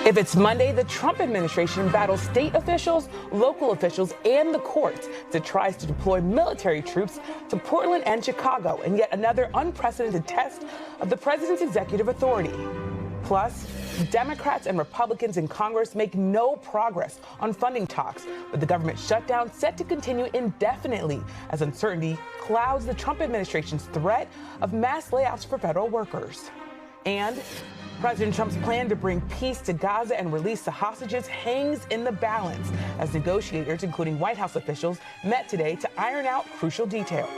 If it's Monday, the Trump administration battles state officials, local officials, and the courts as it tries to deploy military troops to Portland and Chicago in yet another unprecedented test of the president's executive authority. Plus, Democrats and Republicans in Congress make no progress on funding talks, with the government shutdown set to continue indefinitely as uncertainty clouds the Trump administration's threat of mass layoffs for federal workers. And President Trump's plan to bring peace to Gaza and release the hostages hangs in the balance as negotiators, including White House officials, met today to iron out crucial details.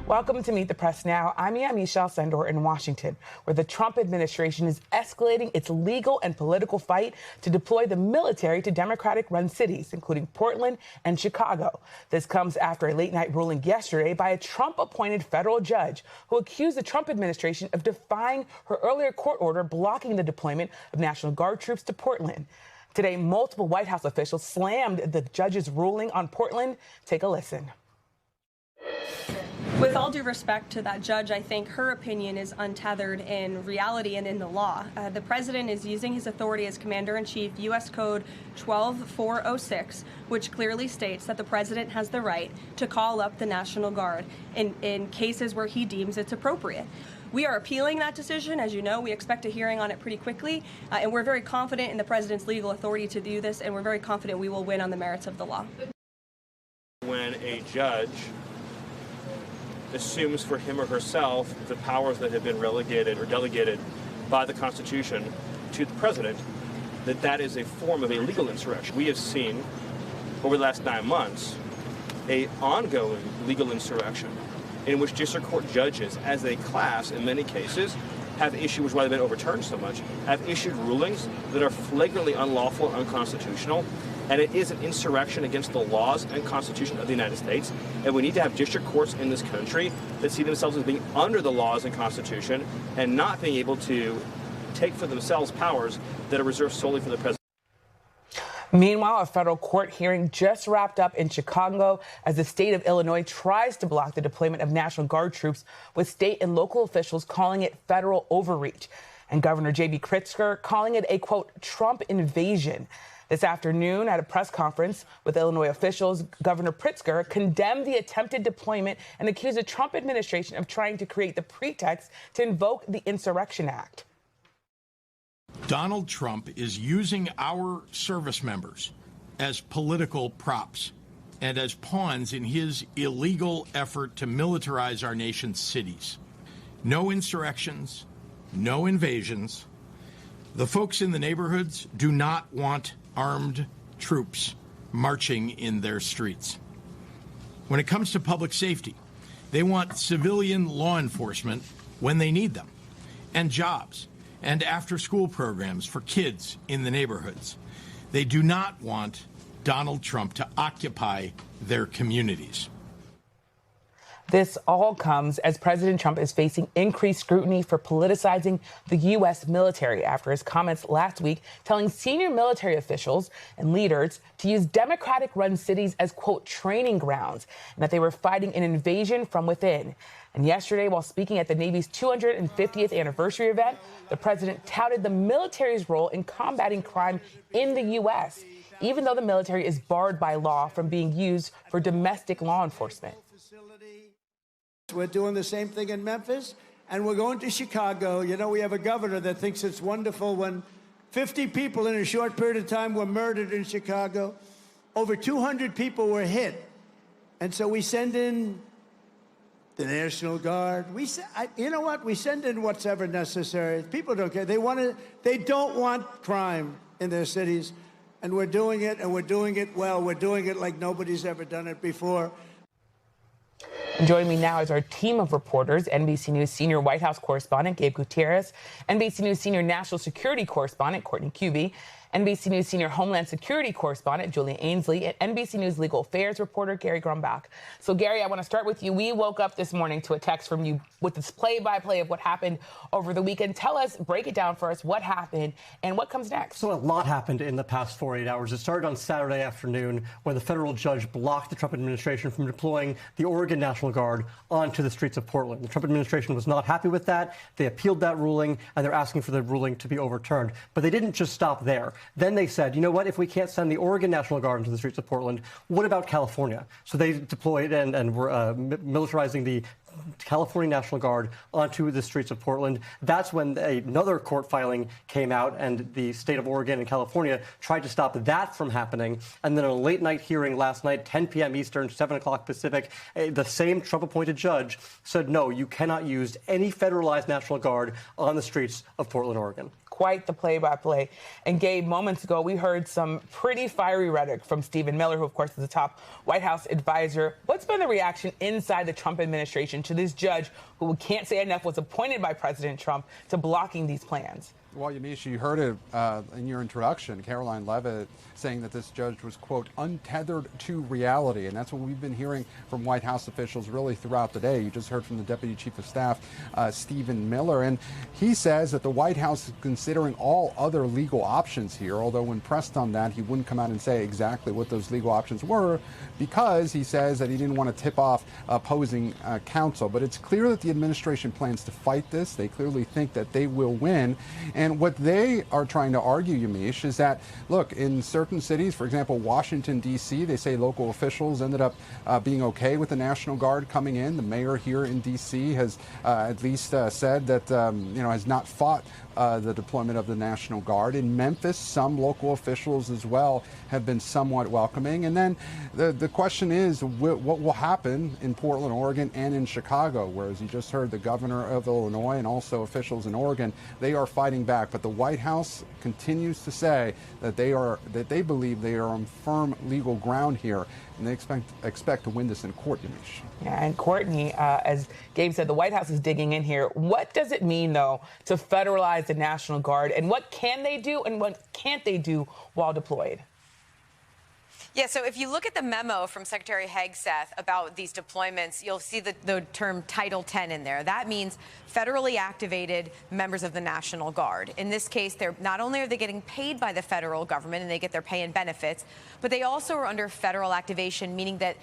Welcome to Meet the Press Now. I'm Michelle Sendor in Washington, where the Trump administration is escalating its legal and political fight to deploy the military to Democratic-run cities, including Portland and Chicago. This comes after a late-night ruling yesterday by a Trump-appointed federal judge who accused the Trump administration of defying her earlier court order blocking the deployment of National Guard troops to Portland. Today, multiple White House officials slammed the judge's ruling on Portland. Take a listen. With all due respect to that judge, I think her opinion is untethered in reality and in the law. The president is using his authority as commander-in-chief, U.S. Code 12406, which clearly states that the president has the right to call up the National Guard in cases where he deems it's appropriate. We are appealing that decision. As you know, we expect a hearing on it pretty quickly, and we're very confident in the president's legal authority to do this, and we're very confident we will win on the merits of the law. When a judge assumes for him or herself the powers that have been relegated or delegated by the Constitution to the president, that is a form of a legal insurrection. We have seen over the last 9 months an ongoing legal insurrection in which district court judges as a class in many cases have issued, which is why they've been overturned so much, have issued rulings that are flagrantly unlawful and unconstitutional. And it is an insurrection against the laws and Constitution of the United States. And we need to have district courts in this country that see themselves as being under the laws and Constitution and not being able to take for themselves powers that are reserved solely for the president. Meanwhile, a federal court hearing just wrapped up in Chicago as the state of Illinois tries to block the deployment of National Guard troops, with state and local officials calling it federal overreach, and Governor J.B. Pritzker calling it a, quote, Trump invasion. This afternoon, at a press conference with Illinois officials, Governor Pritzker condemned the attempted deployment and accused the Trump administration of trying to create the pretext to invoke the Insurrection Act. Donald Trump is using our service members as political props and as pawns in his illegal effort to militarize our nation's cities. No insurrections, no invasions. The folks in the neighborhoods do not want armed troops marching in their streets. When it comes to public safety, they want civilian law enforcement when they need them, and jobs, and after-school programs for kids in the neighborhoods. They do not want Donald Trump to occupy their communities. This all comes as President Trump is facing increased scrutiny for politicizing the U.S. military after his comments last week telling senior military officials and leaders to use Democratic-run cities as, quote, training grounds, and that they were fighting an invasion from within. And yesterday, while speaking at the Navy's 250th anniversary event, the president touted the military's role in combating crime in the U.S., even though the military is barred by law from being used for domestic law enforcement. We're doing the same thing in Memphis, and we're going to Chicago. You know, we have a governor that thinks it's wonderful when 50 people in a short period of time were murdered in Chicago. Over 200 people were hit. And so we send in the National Guard. You know what? We send in what's ever necessary. People don't care. They don't want crime in their cities. And we're doing it, and we're doing it well. We're doing it like nobody's ever done it before. And joining me now is our team of reporters, NBC News senior White House correspondent Gabe Gutierrez, NBC News senior national security correspondent Courtney Cubie, NBC News senior Homeland Security correspondent Julia Ainsley and NBC News legal affairs reporter Gary Grumbach. So, Gary, I want to start with you. We woke up this morning to a text from you with this play-by-play of what happened over the weekend. Tell us, break it down for us, what happened and what comes next. So a lot happened in the past 48 hours. It started on Saturday afternoon when the federal judge blocked the Trump administration from deploying the Oregon National Guard onto the streets of Portland. The Trump administration was not happy with that. They appealed that ruling, and they're asking for the ruling to be overturned. But they didn't just stop there. Then they said, you know what, if we can't send the Oregon National Guard into the streets of Portland, what about California? So they deployed and were militarizing the California National Guard onto the streets of Portland. That's when another court filing came out, and the state of Oregon and California tried to stop that from happening. And then a late night hearing last night, 10 p.m. Eastern, 7 o'clock Pacific, the same Trump-appointed judge said, no, you cannot use any federalized National Guard on the streets of Portland, Oregon. Quite the play-by-play. And Gabe, moments ago, we heard some pretty fiery rhetoric from Stephen Miller, who, of course, is a top White House advisor. What's been the reaction inside the Trump administration to this judge who, we can't say enough, was appointed by President Trump to blocking these plans? Well, Yamiche, you heard it in your introduction, Caroline Leavitt saying that this judge was, quote, untethered to reality. And that's what we've been hearing from White House officials really throughout the day. You just heard from the Deputy Chief of Staff, Stephen Miller. And he says that the White House is considering all other legal options here, although when pressed on that, he wouldn't come out and say exactly what those legal options were, because he says that he didn't want to tip off opposing counsel. But it's clear that the administration plans to fight this. They clearly think that they will win. And what they are trying to argue, Yamiche, is that, look, in certain cities, for example, Washington, D.C., they say local officials ended up being okay with the National Guard coming in. The mayor here in D.C. has at least said that, has not fought the deployment of the National Guard. In Memphis, some local officials as well have been somewhat welcoming. And then the question is, what will happen in Portland, Oregon, and in Chicago, where, as you just heard, the governor of Illinois and also officials in Oregon, they are fighting back. But the White House continues to say that they believe they are on firm legal ground here, and they expect to win this in court, Yamiche. Yeah, and Courtney, as Gabe said, the White House is digging in here. What does it mean, though, to federalize the National Guard, and what can they do and what can't they do while deployed? Yeah, so if you look at the memo from Secretary Hegseth about these deployments, you'll see the term Title 10 in there. That means federally activated members of the National Guard. In this case, they're not only are they getting paid by the federal government and they get their pay and benefits, but they also are under federal activation, meaning that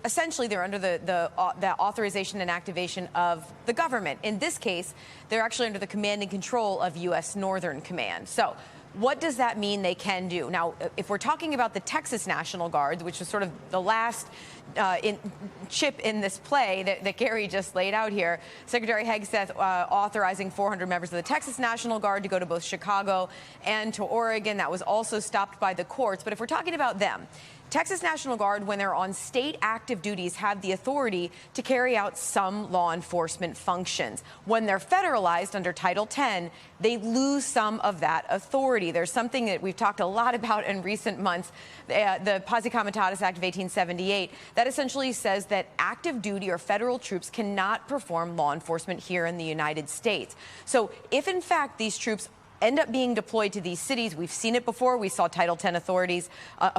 essentially they're under the authorization and activation of the government. In this case, they're actually under the command and control of U.S. Northern Command. So what does that mean they can do? Now, if we're talking about the Texas National Guard, which was sort of the last chip in this play that Gary just laid out here, Secretary Hegseth authorizing 400 members of the Texas National Guard to go to both Chicago and to Oregon. That was also stopped by the courts. But if we're talking about them, Texas National Guard, when they're on state active duties, have the authority to carry out some law enforcement functions. When they're federalized under Title 10, they lose some of that authority. There's something that we've talked a lot about in recent months, the Posse Comitatus Act of 1878, that essentially says that active duty or federal troops cannot perform law enforcement here in the United States. So if, in fact, these troops end up being deployed to these cities. We've seen it before. We saw Title 10 authorities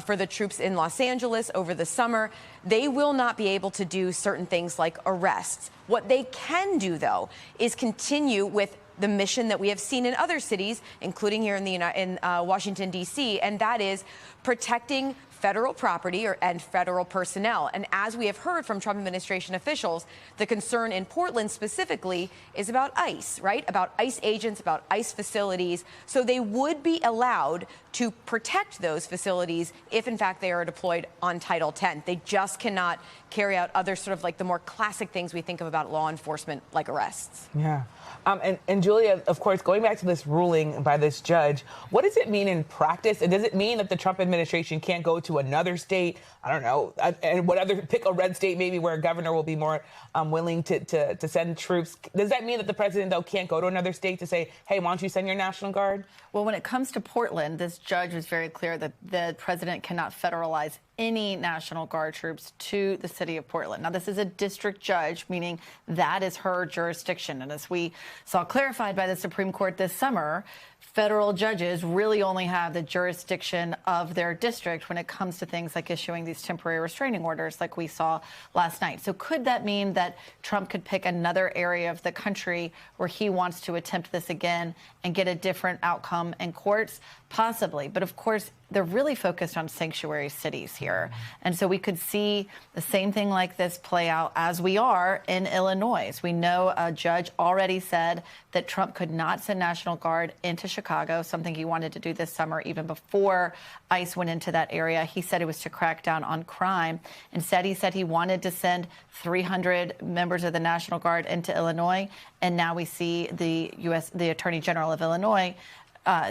for the troops in Los Angeles over the summer. They will not be able to do certain things like arrests. What they can do, though, is continue with the mission that we have seen in other cities, including here in Washington, D.C., and that is protecting federal property and federal personnel. And as we have heard from Trump administration officials, the concern in Portland specifically is about ICE, right? About ICE agents, about ICE facilities. So they would be allowed to protect those facilities if, in fact, they are deployed on Title 10. They just cannot carry out other sort of like the more classic things we think of about law enforcement, like arrests. Yeah. And Julia, of course, going back to this ruling by this judge, what does it mean in practice? And does it mean that the Trump administration can't go to another state, I don't know, and pick a red state maybe where a governor will be more willing to send troops? Does that mean that the president, though, can't go to another state to say, hey, why don't you send your National Guard? Well, when it comes to Portland, this judge was very clear that the president cannot federalize any National Guard troops to the city of Portland. Now, this is a district judge, meaning that is her jurisdiction. And as we saw clarified by the Supreme Court this summer, federal judges really only have the jurisdiction of their district when it comes to things like issuing these temporary restraining orders like we saw last night. So could that mean that Trump could pick another area of the country where he wants to attempt this again and get a different outcome in courts? Possibly. But of course, they're really focused on sanctuary cities here. And so we could see the same thing like this play out as we are in Illinois. We know a judge already said that Trump could not send National Guard into Chicago, something he wanted to do this summer even before ICE went into that area. He said it was to crack down on crime. Instead, he said he wanted to send 300 members of the National Guard into Illinois. And now we see the Attorney General of Illinois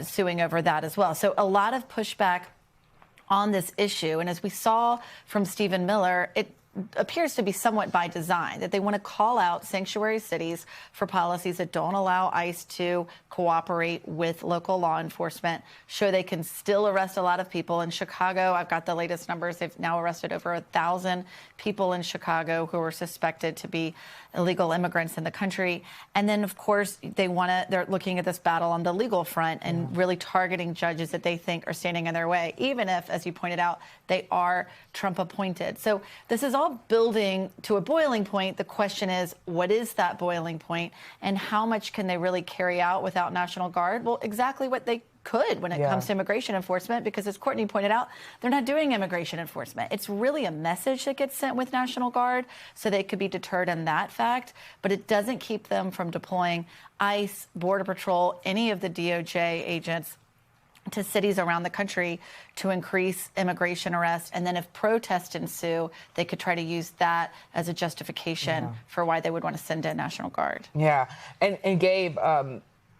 suing over that as well. So a lot of pushback on this issue. And as we saw from Stephen Miller, it appears to be somewhat by design, that they want to call out sanctuary cities for policies that don't allow ICE to cooperate with local law enforcement, show they can still arrest a lot of people. In Chicago, I've got the latest numbers. They've now arrested over 1,000 people in Chicago who are suspected to be illegal immigrants in the country. And then, of course, they're looking at this battle on the legal front and really targeting judges that they think are standing in their way, even if, as you pointed out, they are Trump appointed. So this is all building to a boiling point. The question is, what is that boiling point and how much can they really carry out without National Guard? Well, exactly what they could when it comes to immigration enforcement, because as Courtney pointed out, they're not doing immigration enforcement. It's really a message that gets sent with National Guard, so they could be deterred in that fact, but it doesn't keep them from deploying ICE, Border Patrol, any of the DOJ agents to cities around the country to increase immigration arrests. And then if protests ensue, they could try to use that as a justification for why they would want to send in National Guard. Yeah. And Gabe,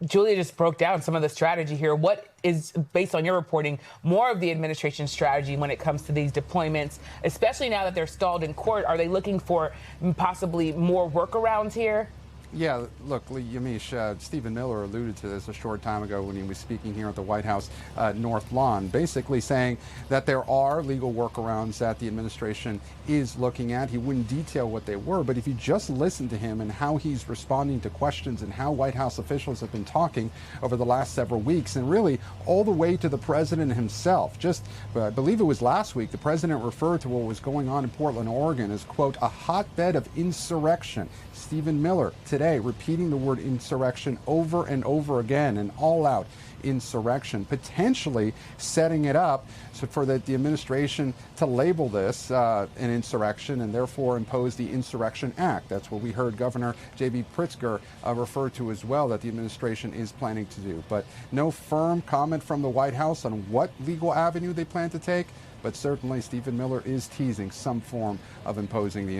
Julia just broke down some of the strategy here. What is, based on your reporting, more of the administration's strategy when it comes to these deployments, especially now that they're stalled in court? Are they looking for possibly more workarounds here? Yeah, look, Yamiche, Stephen Miller alluded to this a short time ago when he was speaking here at the White House North Lawn, basically saying that there are legal workarounds that the administration is looking at. He wouldn't detail what they were, but if you just listen to him and how he's responding to questions and how White House officials have been talking over the last several weeks, and really all the way to the president himself. Just, I believe it was last week, the president referred to what was going on in Portland, Oregon as, quote, a hotbed of insurrection. Stephen Miller today repeating the word insurrection over and over again, an all-out insurrection, potentially setting it up for the administration to label this an insurrection and therefore impose the Insurrection Act. That's what we heard Governor J.B. Pritzker refer to as well, that the administration is planning to do. But no firm comment from the White House on what legal avenue they plan to take. But certainly Stephen Miller is teasing some form of imposing the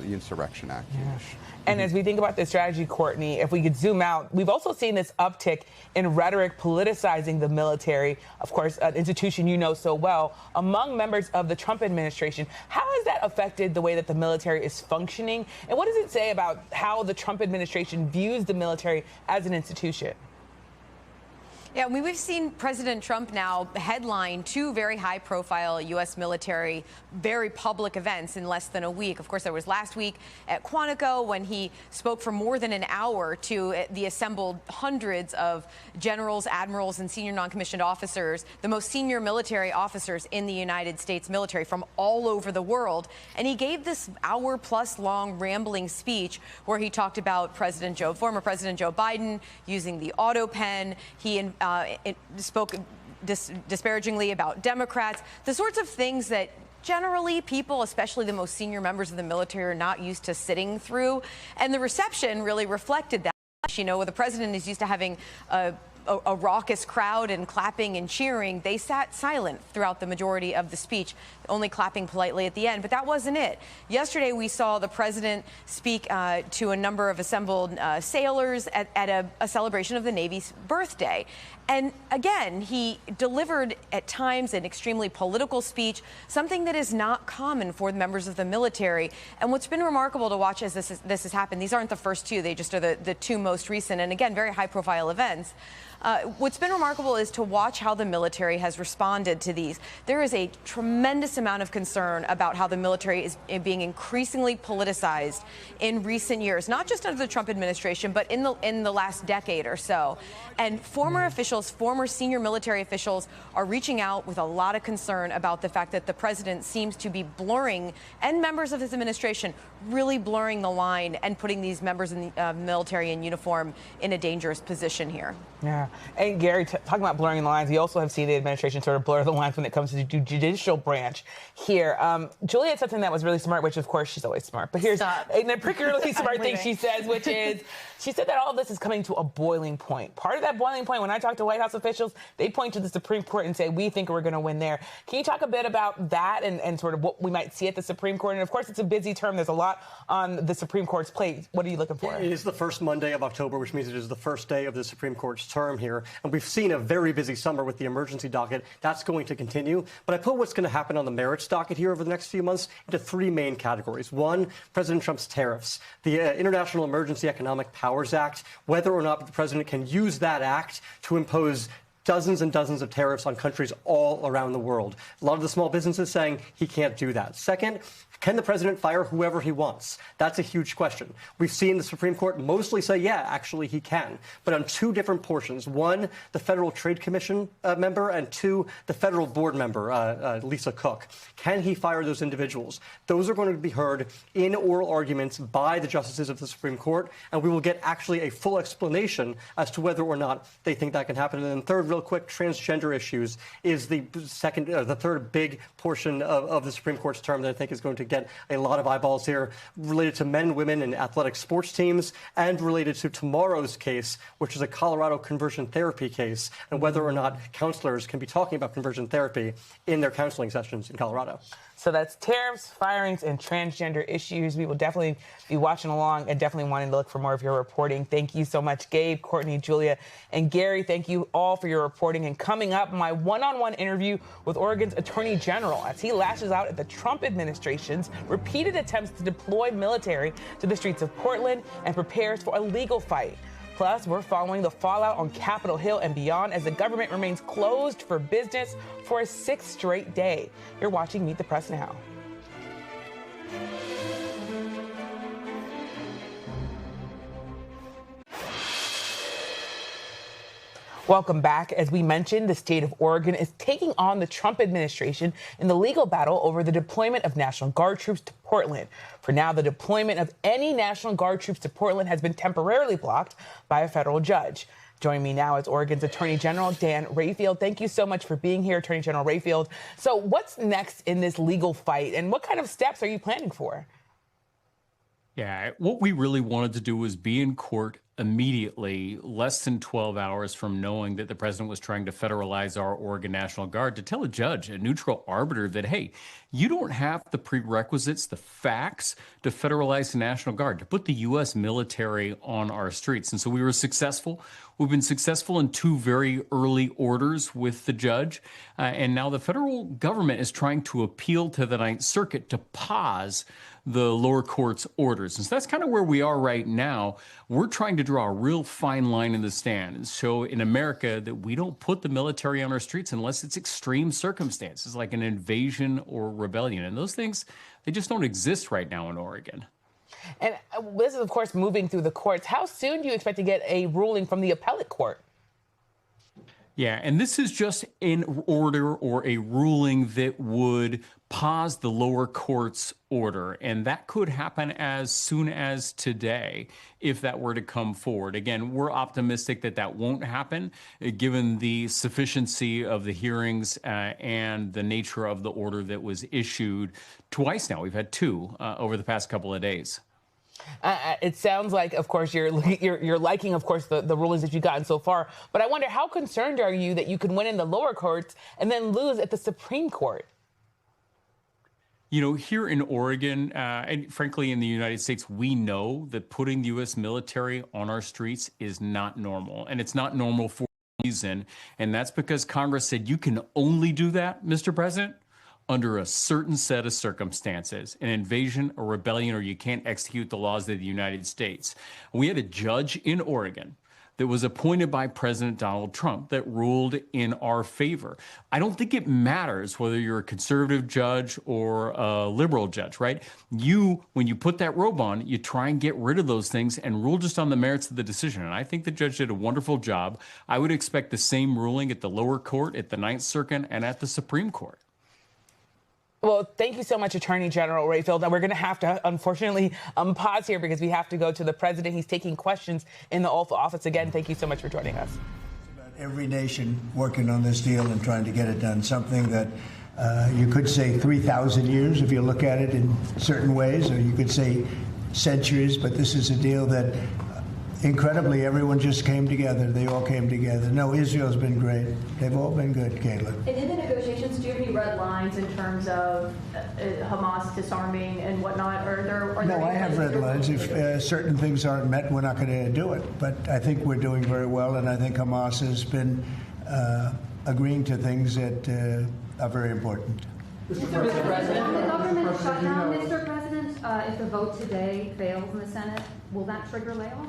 Insurrection Act. Yeah. And as we think about this strategy, Courtney, if we could zoom out, we've also seen this uptick in rhetoric politicizing the military, of course, an institution you know so well, among members of the Trump administration. How has that affected the way that the military is functioning? And what does it say about how the Trump administration views the military as an institution? Yeah, we've seen President Trump now headline two very high-profile U.S. military, very public events in less than a week. Of course, there was last week at Quantico when he spoke for more than an hour to the assembled hundreds of generals, admirals, and senior non-commissioned officers, the most senior military officers in the United States military from all over the world. And he gave this hour-plus long rambling speech where he talked about former President Joe Biden using the auto pen. He spoke disparagingly about Democrats, the sorts of things that generally people, especially the most senior members of the military, are not used to sitting through. And the reception really reflected that. You know, the president is used to having a raucous crowd and clapping and cheering. They sat silent throughout the majority of the speech, only clapping politely at the end. But that wasn't it. Yesterday, we saw the president speak to a number of assembled sailors at a celebration of the Navy's birthday. And again, he delivered at times an extremely political speech, something that is not common for the members of the military. And what's been remarkable to watch as this has happened, these aren't the first two, they just are the two most recent, and again, very high-profile events. What's been remarkable is to watch how the military has responded to these. There is a tremendous amount of concern about how the military is being increasingly politicized in recent years, not just under the Trump administration, but in the last decade or so. And former officials, former senior military officials are reaching out with a lot of concern about the fact that the president seems to be blurring, and members of his administration really blurring the line and putting these members in the military in uniform in a dangerous position here. Yeah. And Gary, talking about blurring the lines, you also have seen the administration sort of blur the lines when it comes to the judicial branch here. Julia had something that was really smart, which of course she's always smart. But here's a particularly smart thing she says, which is she said that all of this is coming to a boiling point. Part of that boiling point, when I talk to White House officials, they point to the Supreme Court and say, we think we're going to win there. Can you talk a bit about that and sort of what we might see at the Supreme Court? And of course, it's a busy term. There's a lot on the Supreme Court's plate. What are you looking for? It is the first Monday of October, which means it is the first day of the Supreme Court's term here. And we've seen a very busy summer with the emergency docket. That's going to continue. But I put what's going to happen on the merits docket here over the next few months into three main categories. One, President Trump's tariffs. The International Emergency Economic Powers Act, whether or not the president can use that act to impose dozens and dozens of tariffs on countries all around the world. A lot of the small businesses saying he can't do that. Second, can the president fire whoever he wants? That's a huge question. We've seen the Supreme Court mostly say, yeah, actually he can, but on two different portions. One, the Federal Trade Commission member, and two, the federal board member, Lisa Cook. Can he fire those individuals? Those are going to be heard in oral arguments by the justices of the Supreme Court, and we will get actually a full explanation as to whether or not they think that can happen. And then third, real quick, transgender issues is the third big portion of the Supreme Court's term that I think is going to get a lot of eyeballs here, related to men, women, and athletic sports teams, and related to tomorrow's case, which is a Colorado conversion therapy case, and whether or not counselors can be talking about conversion therapy in their counseling sessions in Colorado. So that's tariffs, firings, and transgender issues. We will definitely be watching along and definitely wanting to look for more of your reporting. Thank you so much, Gabe, Courtney, Julia, and Gary. Thank you all for your reporting. And coming up, my one-on-one interview with Oregon's Attorney General as he lashes out at the Trump administration's repeated attempts to deploy military to the streets of Portland and prepares for a legal fight. Plus, we're following the fallout on Capitol Hill and beyond as the government remains closed for business for a sixth straight day. You're watching Meet the Press Now. Welcome back. As we mentioned, the state of Oregon is taking on the Trump administration in the legal battle over the deployment of National Guard troops to Portland. For now, the deployment of any National Guard troops to Portland has been temporarily blocked by a federal judge. Joining me now is Oregon's Attorney General Dan Rayfield. Thank you so much for being here, Attorney General Rayfield. So what's next in this legal fight, and what kind of steps are you planning for? Yeah, what we really wanted to do was be in court immediately, less than 12 hours from knowing that the president was trying to federalize our Oregon National Guard, to tell a judge, a neutral arbiter, that, hey, you don't have the prerequisites, the facts to federalize the National Guard, to put the U.S. military on our streets. And so we were successful. We've been successful in two very early orders with the judge. And now the federal government is trying to appeal to the Ninth Circuit to pause the lower court's orders. And so that's kind of where we are right now. We're trying to draw a real fine line in the sand and show in America that we don't put the military on our streets unless it's extreme circumstances like an invasion or rebellion. And those things, they just don't exist right now in Oregon. And this is, of course, moving through the courts. How soon do you expect to get a ruling from the appellate court? Yeah, and this is just an order or a ruling that would pause the lower court's order. And that could happen as soon as today if that were to come forward. Again, we're optimistic that that won't happen, given the sufficiency of the hearings and the nature of the order that was issued twice now. We've had two over the past couple of days. It sounds like, of course, you're liking, of course, the rulings that you've gotten so far. But I wonder, how concerned are you that you could win in the lower courts and then lose at the Supreme Court? You know, here in Oregon, and frankly in the United States, we know that putting the U.S. military on our streets is not normal. And it's not normal for reason, and that's because Congress said you can only do that, Mr. President, under a certain set of circumstances, an invasion or rebellion, or you can't execute the laws of the United States. We had a judge in Oregon that was appointed by President Donald Trump that ruled in our favor. I don't think it matters whether you're a conservative judge or a liberal judge, right? When you put that robe on, you try and get rid of those things and rule just on the merits of the decision. And I think the judge did a wonderful job. I would expect the same ruling at the lower court, at the Ninth Circuit, and at the Supreme Court. Well, thank you so much, Attorney General Rayfield. And we're going to have to, unfortunately, pause here because we have to go to the president. He's taking questions in the Oval Office. Again, thank you so much for joining us. Every nation working on this deal and trying to get it done, something that you could say 3,000 years if you look at it in certain ways, or you could say centuries, but this is a deal that incredibly everyone just came together. They all came together. No, Israel's been great. They've all been good, Caitlin. And in the negotiations, do you have any red lines in terms of Hamas disarming and whatnot? No, I have red lines. If certain things aren't met, we're not going to do it. But I think we're doing very well, and I think Hamas has been agreeing to things that are very important. Mr. President, the government shutdown, Mr. President, if the vote today fails in the Senate, will that trigger layoffs?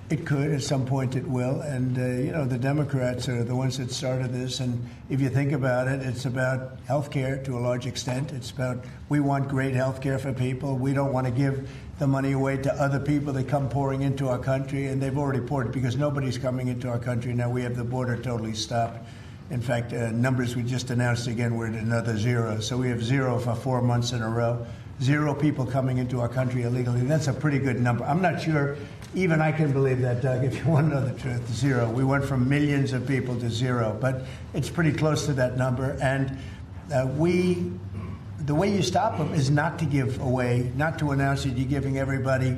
It could. At some point it will. And, the Democrats are the ones that started this. And if you think about it, it's about health care to a large extent. It's about we want great health care for people. We don't want to give the money away to other people that come pouring into our country. And they've already poured because nobody's coming into our country. Now we have the border totally stopped. In fact, numbers we just announced again, we're at another 0. So we have 0 for 4 months in a row. 0 people coming into our country illegally. That's a pretty good number. I'm not sure even I can believe that, Doug, if you want to know the truth. 0. We went from millions of people to 0, but it's pretty close to that number. And the way you stop them is not to give away, not to announce that you're giving everybody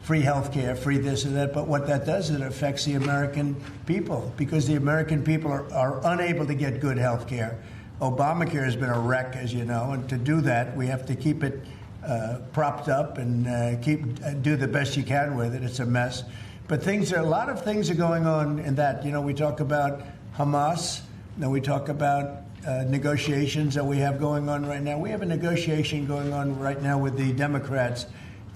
free health care, free this and that. But what that does is it affects the American people because the American people are unable to get good health care. Obamacare has been a wreck, as you know, and to do that, we have to keep it propped up and do the best you can with it. It's a mess. But a lot of things are going on in that. We talk about Hamas. Now we talk about negotiations that we have going on right now. We have a negotiation going on right now with the Democrats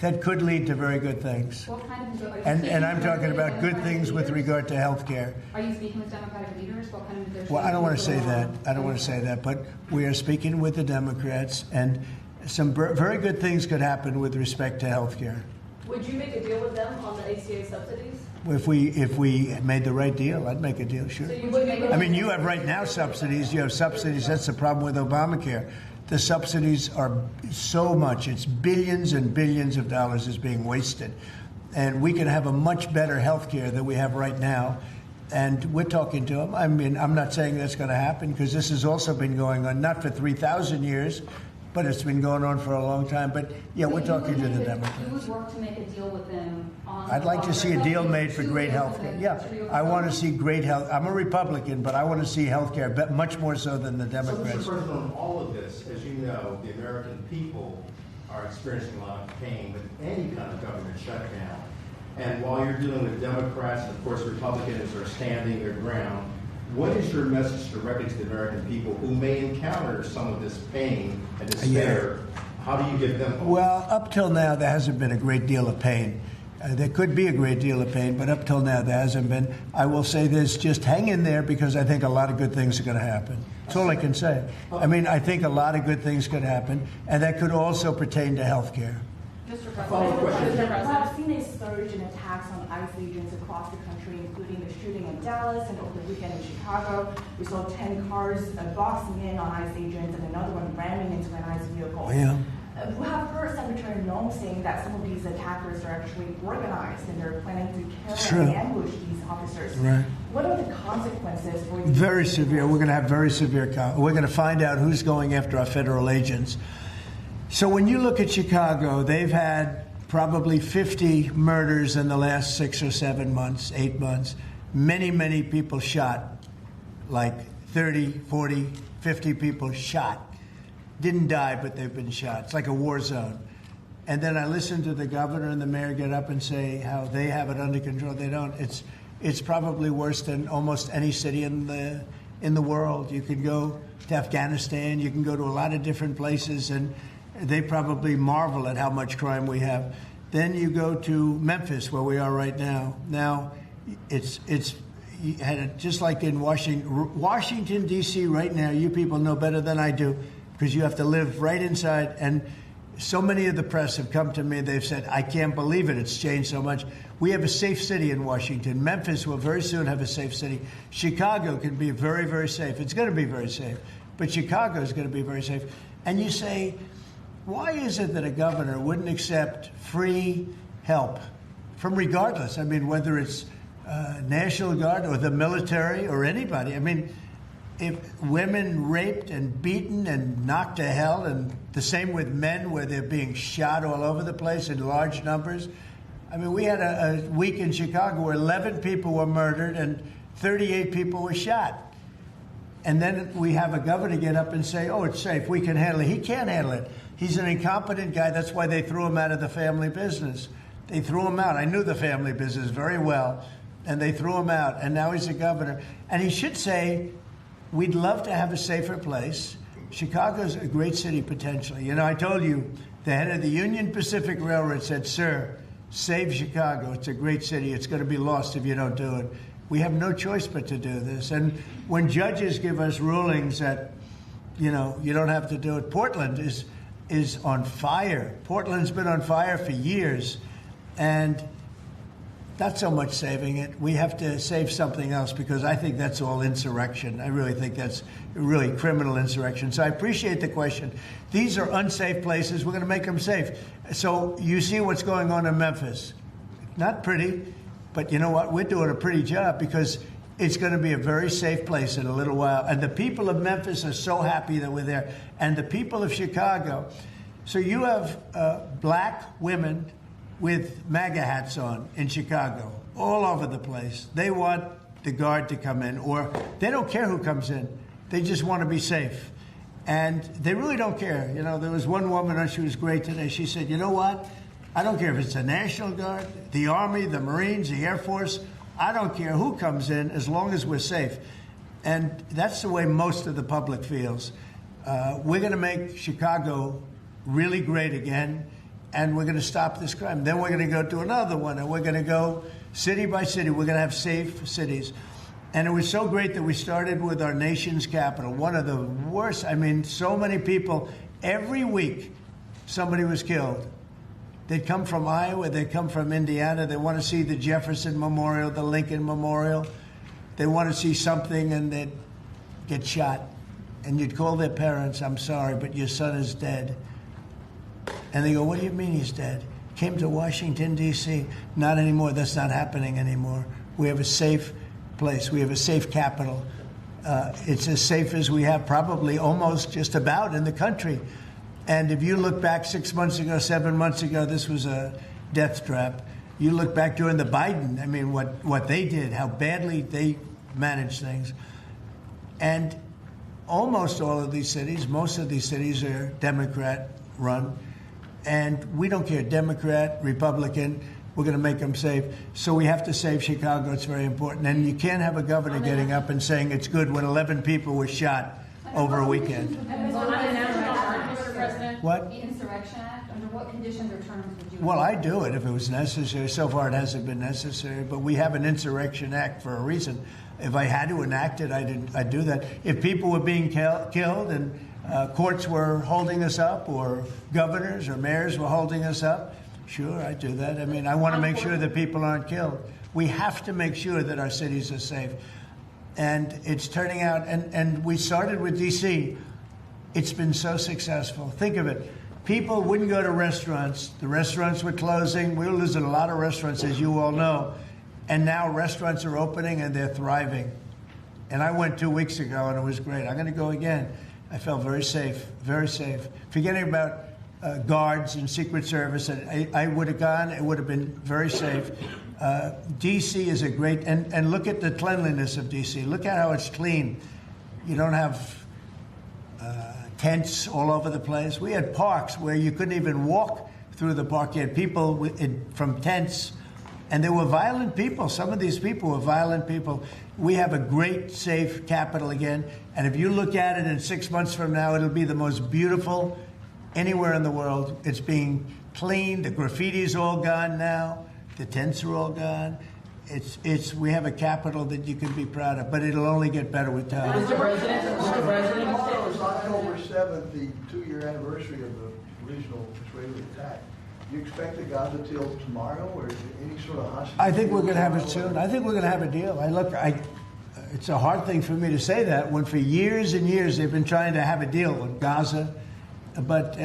that could lead to very good things. What kind of and I'm talking about good things with regard to health care. Are you speaking with Democratic leaders? What kind of negotiations? Well, I don't want to say that. I don't want to say that. But we are speaking with the Democrats, and some very good things could happen with respect to health care. Would you make a deal with them on the ACA subsidies? If we made the right deal, I'd make a deal, sure. So you would make I mean, you have right now subsidies. You have subsidies. That's the problem with Obamacare. The subsidies are so much. It's billions and billions of dollars is being wasted. And we can have a much better health care than we have right now. And we're talking to them. I mean, I'm not saying that's going to happen because this has also been going on, not for 3,000 years, but it's been going on for a long time. But, yeah, we're talking to the Democrats. You would work to make a deal with them on... I'd like to see a deal made for great health care. Yeah, I want to see great health. I'm a Republican, but I want to see health care much more so than the Democrats. So, Mr. President, on all of this, as you know, the American people are experiencing a lot of pain with any kind of government shutdown. And while you're dealing with Democrats, and of course Republicans are standing their ground, what is your message directly to the American people who may encounter some of this pain and despair? Yeah. How do you give them hope? Well, up till now, there hasn't been a great deal of pain. There could be a great deal of pain, but up till now, there hasn't been. I will say this, just hang in there because I think a lot of good things are going to happen. That's all I can say. I mean, I think a lot of good things could happen, and that could also pertain to health care. Mr. President, I've seen a surge in attacks on ICE agents across the country, including the shooting in Dallas and over the weekend in Chicago. We saw 10 cars boxing in on ICE agents and another one ramming into an ICE vehicle. Yeah. We have heard Secretary Noem saying that some of these attackers are actually organized and they're planning to kill and ambush these officers. Right. What are the consequences for these? Very severe. We're going to have very severe. We're going to find out who's going after our federal agents. So when you look at Chicago, they've had probably 50 murders in the last 6 or 7 months, 8 months. Many, many people shot, like 30, 40, 50 people shot. Didn't die, but they've been shot. It's like a war zone. And then I listen to the governor and the mayor get up and say how they have it under control. They don't. It's it's probably worse than almost any city in the world. You could go to Afghanistan, you can go to a lot of different places, and they probably marvel at how much crime we have. Then you go to Memphis, where we are right now. Now, it's just like in Washington, D.C. right now, you people know better than I do, because you have to live right inside. And so many of the press have come to me, they've said, I can't believe it, it's changed so much. We have a safe city in Washington. Memphis will very soon have a safe city. Chicago can be very, very safe. It's going to be very safe. But Chicago is going to be very safe. And you say, why is it that a governor wouldn't accept free help from regardless? I mean, whether it's National Guard or the military or anybody. I mean, if women raped and beaten and knocked to hell, and the same with men where they're being shot all over the place in large numbers. I mean, we had a week in Chicago where 11 people were murdered and 38 people were shot. And then we have a governor get up and say, oh, it's safe, we can handle it. He can't handle it. He's an incompetent guy. That's why they threw him out of the family business. They threw him out. I knew the family business very well, and they threw him out. And now he's a governor. And he should say, we'd love to have a safer place. Chicago's a great city potentially. You know, I told you, the head of the Union Pacific Railroad said, sir, save Chicago. It's a great city. It's going to be lost if you don't do it. We have no choice but to do this. And when judges give us rulings that, you know, you don't have to do it, Portland is on fire. Portland's been on fire for years. And not so much saving it. We have to save something else, because I think that's all insurrection. I really think that's really criminal insurrection. So I appreciate the question. These are unsafe places. We're going to make them safe. So you see what's going on in Memphis. Not pretty, but you know what? We're doing a pretty job, because it's going to be a very safe place in a little while. And the people of Memphis are so happy that we're there. And the people of Chicago. So you have black women with MAGA hats on in Chicago, all over the place. They want the guard to come in, or they don't care who comes in. They just want to be safe. And they really don't care. You know, there was one woman, and she was great today. She said, you know what? I don't care if it's the National Guard, the Army, the Marines, the Air Force. I don't care who comes in, as long as we're safe. And that's the way most of the public feels. We're going to make Chicago really great again, and we're going to stop this crime. Then we're going to go to another one, and we're going to go city by city. We're going to have safe cities. And it was so great that we started with our nation's capital, one of the worst. I mean, so many people, every week, somebody was killed. They'd come from Iowa, they'd come from Indiana. They want to see the Jefferson Memorial, the Lincoln Memorial. They want to see something, and they'd get shot. And you'd call their parents, I'm sorry, but your son is dead. And they go, what do you mean he's dead? Came to Washington, D.C. Not anymore. That's not happening anymore. We have a safe place. We have a safe capital. It's as safe as we have probably almost just about in the country. And if you look back 6 months ago, 7 months ago, this was a death trap. You look back during the Biden, I mean, what they did, how badly they managed things. And almost all of these cities, most of these cities are Democrat-run. And we don't care, Democrat, Republican, we're going to make them safe. So we have to save Chicago. It's very important. And you can't have a governor getting up and saying it's good when 11 people were shot over a weekend. What? The Insurrection Act, under what conditions or terms would you? Well, I'd do it if it was necessary. So far, it hasn't been necessary. But we have an Insurrection Act for a reason. If I had to enact it, I'd do that. If people were being killed and courts were holding us up, or governors or mayors were holding us up, sure, I'd do that. I mean, I want to make sure that people aren't killed. We have to make sure that our cities are safe. And it's turning out, and we started with D.C., it's been so successful. Think of it. People wouldn't go to restaurants. The restaurants were closing. We were losing a lot of restaurants, as you all know. And now restaurants are opening, and they're thriving. And I went 2 weeks ago, and it was great. I'm going to go again. I felt very safe, very safe. Forgetting about guards and Secret Service, I would have gone. It would have been very safe. D.C. is a great, and look at the cleanliness of D.C. Look at how it's clean. You don't have tents all over the place. We had parks where you couldn't even walk through the park. You had people from tents, And there were violent people. Some of these people were violent people. We have a great, safe capital again. And if you look at it in 6 months from now, it'll be the most beautiful anywhere in the world. It's being cleaned. The graffiti's all gone now. The tents are all gone. We have a capital that you can be proud of, but it'll only get better with time. Mr. President, tomorrow is October 7th, the 2-year anniversary of the original Israeli attack. Do you expect the Gaza deal tomorrow, or is there any sort of hostage? I think we're going to have it soon. I think we're going to have a deal. It's a hard thing for me to say that when for years and years they've been trying to have a deal with Gaza, but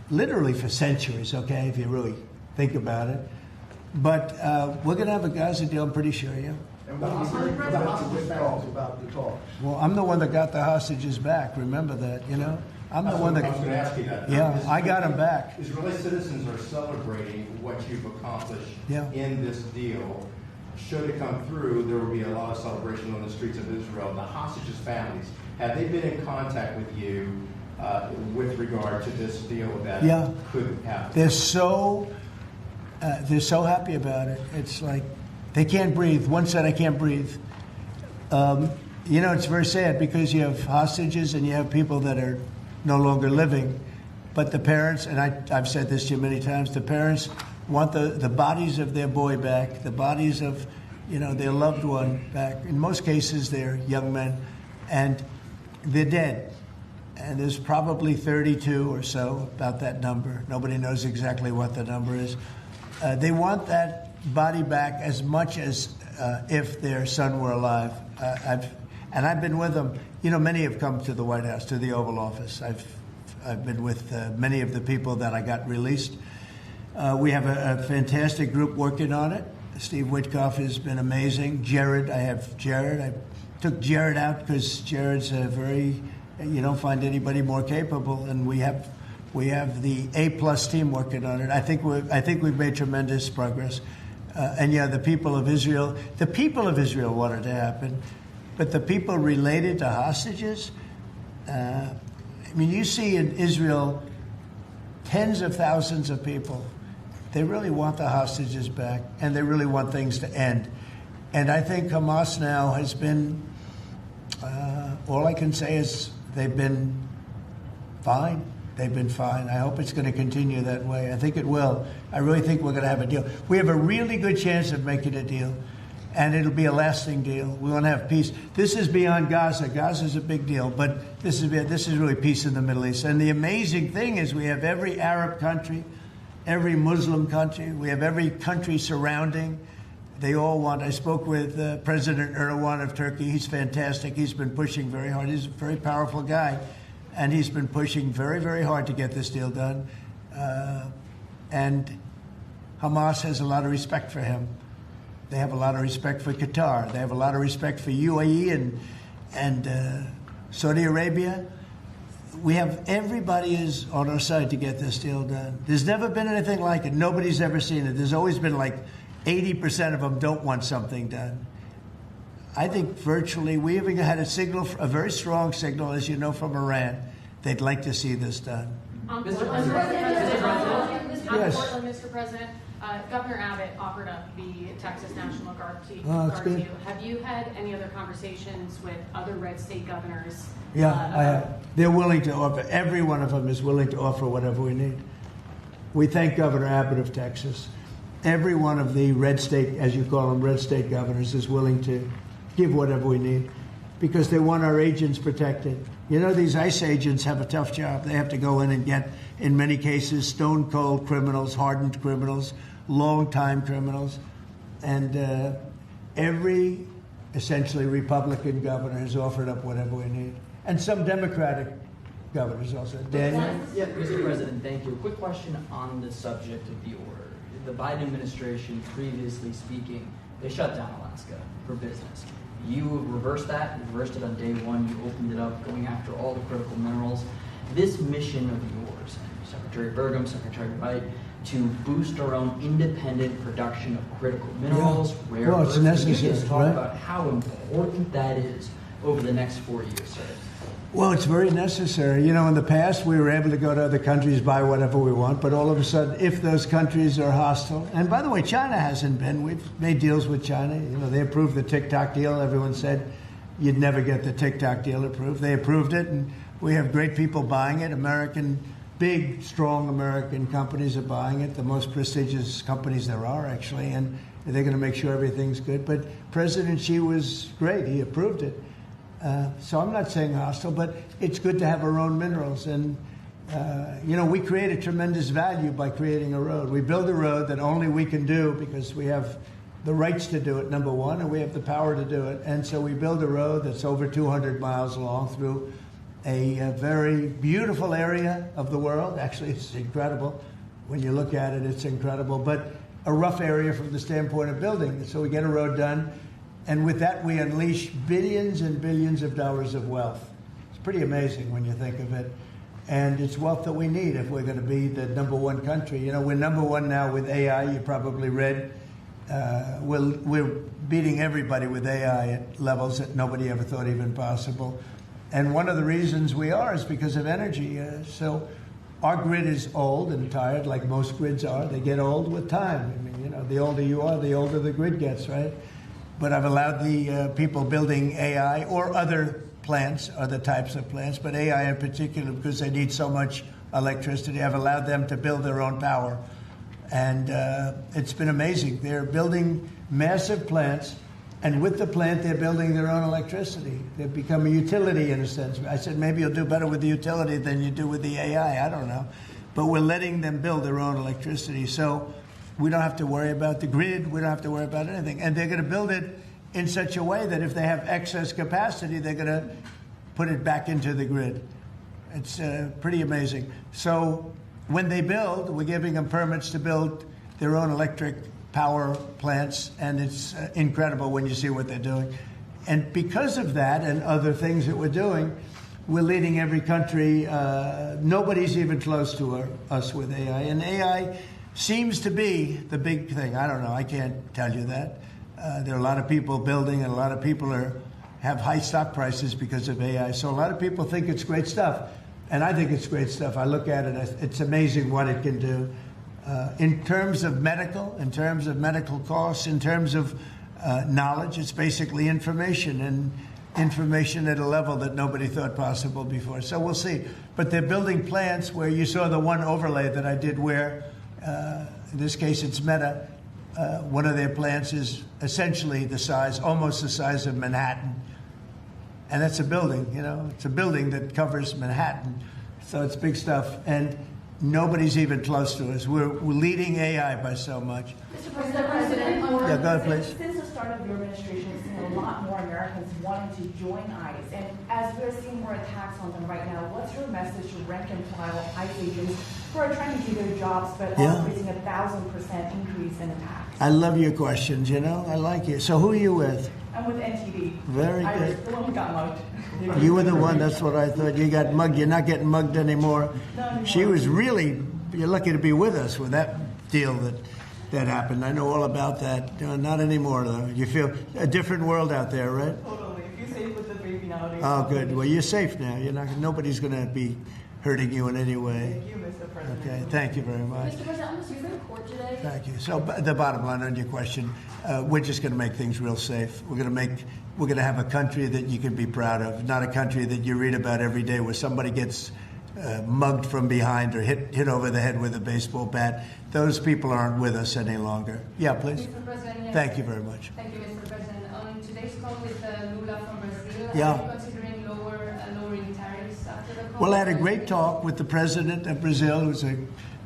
literally for centuries. Okay, if you really think about it. But we're going to have a Gaza deal, I'm pretty sure, yeah. And what do you think about the talks? Well, I'm the one that got the hostages back. Remember that, I'm the one that. I was going to ask you that. Yeah, I got them back. Israeli citizens are celebrating what you've accomplished in this deal. Should it come through, there will be a lot of celebration on the streets of Israel. The hostages' families, have they been in contact with you with regard to this deal that could happen? They're so happy about it. It's like they can't breathe. One said, I can't breathe. It's very sad because you have hostages and you have people that are no longer living. But the parents, and I've said this to you many times, the parents want the bodies of their boy back, the bodies of, their loved one back. In most cases, they're young men, and they're dead. And there's probably 32 or so, about that number. Nobody knows exactly what the number is. They want that body back as much as if their son were alive. I've been with them. Many have come to the White House, to the Oval Office. I've been with many of the people that I got released. We have a fantastic group working on it. Steve Witkoff has been amazing. I took Jared out because Jared's you don't find anybody more capable, and we have the A+ team working on it. I think we've made tremendous progress. The people of Israel want it to happen, but the people related to hostages, you see in Israel tens of thousands of people. They really want the hostages back, and they really want things to end. And I think Hamas now has been, all I can say is they've been fine. They've been fine. I hope it's going to continue that way. I think it will. I really think we're going to have a deal. We have a really good chance of making a deal, and it'll be a lasting deal. We want to have peace. This is beyond Gaza. Gaza's a big deal, but this is really peace in the Middle East. And the amazing thing is we have every Arab country, every Muslim country. We have every country surrounding. They all want. I spoke with President Erdogan of Turkey. He's fantastic. He's been pushing very hard. He's a very powerful guy. And he's been pushing very, very hard to get this deal done. And Hamas has a lot of respect for him. They have a lot of respect for Qatar. They have a lot of respect for UAE and Saudi Arabia. Everybody is on our side to get this deal done. There's never been anything like it. Nobody's ever seen it. There's always been like 80% of them don't want something done. I think virtually, we even had a very strong signal, as you know, from Iran. They'd like to see this done. Mr. President. Yes. Mr. President, Governor Abbott offered up the Texas National Guard to you. Have you had any other conversations with other red state governors? Yeah, I have. They're willing to offer. Every one of them is willing to offer whatever we need. We thank Governor Abbott of Texas. Every one of the red state, as you call them, red state governors is willing to give whatever we need because they want our agents protected. These ICE agents have a tough job. They have to go in and get, in many cases, stone-cold criminals, hardened criminals, long-time criminals. And every, essentially, Republican governor has offered up whatever we need. And some Democratic governors also. Daniel? Yeah, Mr. President, thank you. A quick question on the subject of the order. The Biden administration, previously speaking, they shut down Alaska for business. You reversed that, you reversed it on day one, you opened it up, going after all the critical minerals. This mission of yours, Secretary Burgum, Secretary Wright, to boost our own independent production of critical minerals, rare earths. It's necessary, Can you just talk about how important that is over the next 4 years, sir? Well, it's very necessary. You know, in the past, we were able to go to other countries, buy whatever we want, but all of a sudden, if those countries are hostile, and by the way, China hasn't been. We've made deals with China. You know, they approved the TikTok deal. Everyone said you'd never get the TikTok deal approved. They approved it, and we have great people buying it. Big, strong American companies are buying it, the most prestigious companies there are, actually, and they're going to make sure everything's good. But President Xi was great. He approved it. So I'm not saying hostile, but it's good to have our own minerals. And, you know, we create a tremendous value by creating a road. We build a road that only we can do because we have the rights to do it, number one, and we have the power to do it. And so we build a road that's over 200 miles long through a very beautiful area of the world. Actually, it's incredible. When you look at it, it's incredible. But a rough area from the standpoint of building. So we get a road done. And with that, we unleash billions and billions of dollars of wealth. It's pretty amazing when you think of it. And it's wealth that we need if we're going to be the #1 country. You know, we're #1 now with AI. You probably read. We're beating everybody with AI at levels that nobody ever thought even possible. And one of the reasons we are is because of energy. So our grid is old and tired, like most grids are. They get old with time. I mean, you know, the older you are, the older the grid gets, right? But I've allowed the people building AI or other plants, other types of plants, but AI in particular, because they need so much electricity, I've allowed them to build their own power. And it's been amazing. They're building massive plants, and with the plant, they're building their own electricity. They've become a utility in a sense. I said, maybe you'll do better with the utility than you do with the AI. I don't know. But we're letting them build their own electricity. So we don't have to worry about the grid. We don't have to worry about anything. And they're going to build it in such a way that if they have excess capacity, they're going to put it back into the grid. It's pretty amazing. So when they build, we're giving them permits to build their own electric power plants, and it's incredible when you see what they're doing. And because of that and other things that we're doing, we're leading every country. Nobody's even close to us with AI. And AI seems to be the big thing. I don't know. I can't tell you that. There are a lot of people building, and a lot of people have high stock prices because of AI. So a lot of people think it's great stuff. And I think it's great stuff. I look at it, it's amazing what it can do. In terms of medical costs, in terms of knowledge, it's basically information, and information at a level that nobody thought possible before. So we'll see. But they're building plants where you saw the one overlay that I did where, in this case, it's Meta. One of their plants is essentially almost the size of Manhattan. And that's a building, you know. It's a building that covers Manhattan. So it's big stuff. And nobody's even close to us. We're leading AI by so much. Mr. President, yeah, go ahead, please. Since the start of your administration, we've seen a lot more Americans wanting to join ICE. And as we're seeing more attacks on them right now, what's your message to rank and file ICE agents who are trying to do their jobs but are facing 1,000% increase in attacks? I love your questions, you know. I like it. So who are you with? I'm with NTD. Very good. I was the one who got mugged. You were the one, that's what I thought. You got mugged. You're not getting mugged anymore. She was really, you're lucky to be with us with that deal that happened. I know all about that. Not anymore, though. You feel a different world out there, right? Totally. If you're safe with the baby nowadays. Oh, good. Well, you're safe now. Nobody's going to be hurting you in any way. Thank you, Mr. President. Okay, thank you very much. Mr. President, on the Supreme Court today. Thank you. So the bottom line on your question, we're just going to make things real safe. We're going to have a country that you can be proud of, not a country that you read about every day where somebody gets mugged from behind or hit over the head with a baseball bat. Those people aren't with us any longer. Yeah, please. Mr. President, yes. Thank you very much. Thank you, Mr. President. On today's call with Lula from Brazil, yeah. are you considering lowering tariffs after the call? Well, I had a great talk with the president of Brazil, who's a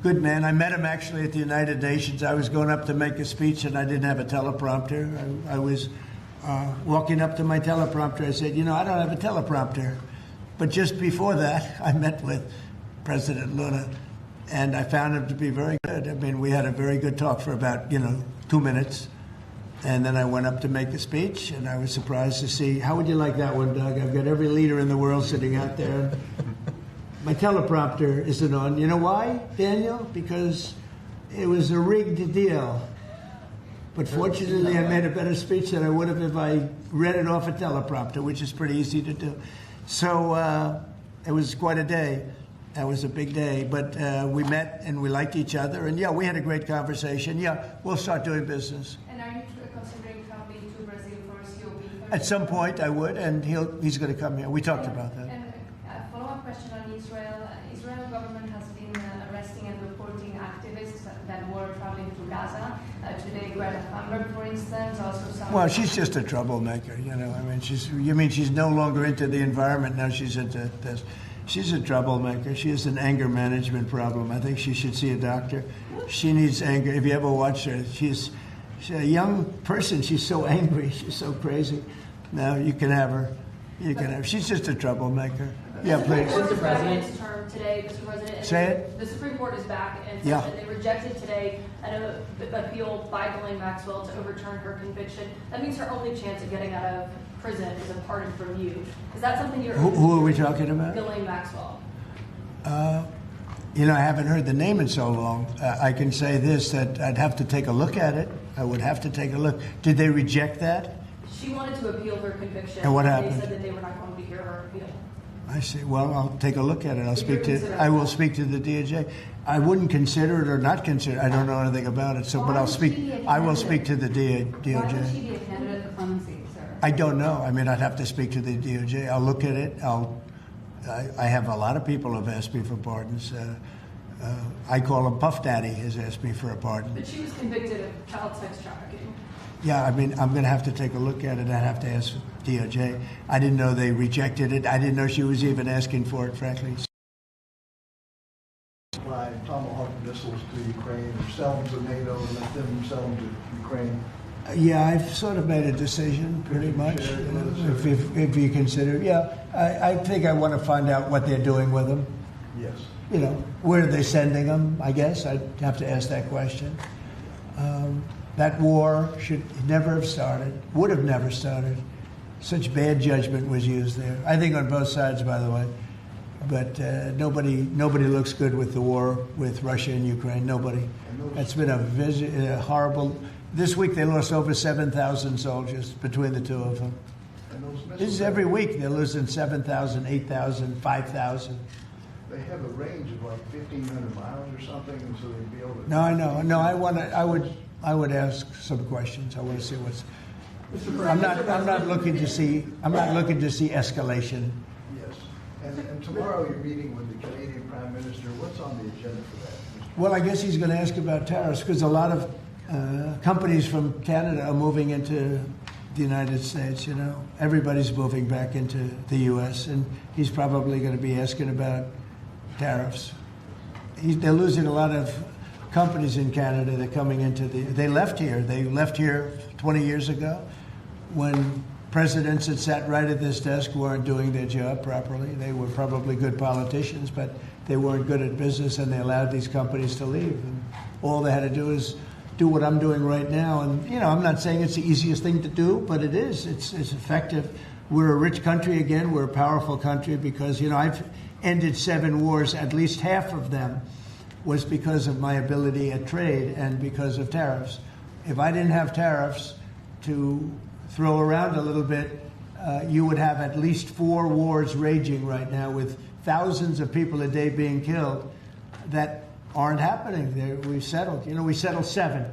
good man. I met him actually at the United Nations. I was going up to make a speech, and I didn't have a teleprompter. I was walking up to my teleprompter. I said, I don't have a teleprompter. But just before that, I met with President Lula, and I found him to be very good. I mean, we had a very good talk for about, 2 minutes. And then I went up to make a speech, and I was surprised to see, how would you like that one, Doug? I've got every leader in the world sitting out there. My teleprompter isn't on. You know why, Daniel? Because it was a rigged deal. But fortunately, I made a better speech than I would have if I read it off a teleprompter, which is pretty easy to do. So It was quite a day. That was a big day. But we met and we liked each other. And, yeah, we had a great conversation. Yeah, we'll start doing business. And are you considering traveling to Brazil for COP30? At some point, I would, and he's going to come here. We talked about that. And a follow-up question on Israel. Israel government has been arresting and reporting activists that were traveling to Gaza. Today, Greta Thunberg, for instance, also some... Well, she's just a troublemaker, you know. I mean, she's no longer into the environment, now she's into this. She's a troublemaker. She has an anger management problem. I think she should see a doctor. She needs anger. If you ever watch her, she's a young person. She's so angry. She's so crazy. Now, you can have her. You can have. She's just a troublemaker. Yeah, please. Mr. President's term today, Mr. President. Say it. The Supreme Court is back and said that they rejected today an appeal by Ghislaine Maxwell to overturn her conviction. That means her only chance of getting out of prison is a pardon from you. Is that something you're... Who are we talking about? Ghislaine Maxwell. You know, I haven't heard the name in so long. I can say this, that I'd have to take a look at it. I would have to take a look. Did they reject that? She wanted to appeal her conviction. And what happened? They said that they were not going to hear her appeal. I see. Well, I'll take a look at it. I will speak to the DOJ. I wouldn't consider it or not consider it. I don't know anything about it. So, but I'll speak. I will speak to the DOJ. Why would she be a candidate for clemency, sir? I don't know. I mean, I'd have to speak to the DOJ. I'll look at it. I have a lot of people who have asked me for pardons. I call him Puff Daddy has asked me for a pardon. But she was convicted of child sex trafficking. Yeah, I mean, I'm going to have to take a look at it. I'd have to ask DOJ. I didn't know they rejected it. I didn't know she was even asking for it, frankly. Supply Tomahawk missiles to Ukraine or sell them to NATO and let them sell them to Ukraine. Yeah, I've sort of made a decision, pretty much. If you consider, yeah, I think I want to find out what they're doing with them. Yes. You know, where are they sending them? I guess I'd have to ask that question. That war should never have started, would have never started. Such bad judgment was used there. I think on both sides, by the way. But nobody looks good with the war with Russia and Ukraine. Nobody. That's been a horrible. This week they lost over 7,000 soldiers between the two of them. This is every week they're losing 7,000, 8,000, 5,000. They have a range of like 1,500 miles or something, and so they'd be able to. No, I know. No, I would ask some questions. I want to see what's. I'm not looking to see escalation. Yes, and tomorrow you're meeting with the Canadian Prime Minister. What's on the agenda for that? Well, I guess he's going to ask about tariffs because a lot of companies from Canada are moving into the United States. You know, everybody's moving back into the U.S. and he's probably going to be asking about tariffs. They're losing a lot of companies in Canada. They're coming into they left here. They left here 20 years ago when presidents that sat right at this desk weren't doing their job properly. They were probably good politicians, but they weren't good at business, and they allowed these companies to leave. And all they had to do is do what I'm doing right now. And, you know, I'm not saying it's the easiest thing to do, but it is. It's effective. We're a rich country again. We're a powerful country because, you know, I've ended 7 wars. At least half of them was because of my ability at trade and because of tariffs. If I didn't have tariffs to throw around a little bit, you would have at least 4 wars raging right now with thousands of people a day being killed that aren't happening. We've settled. You know, we settled 7.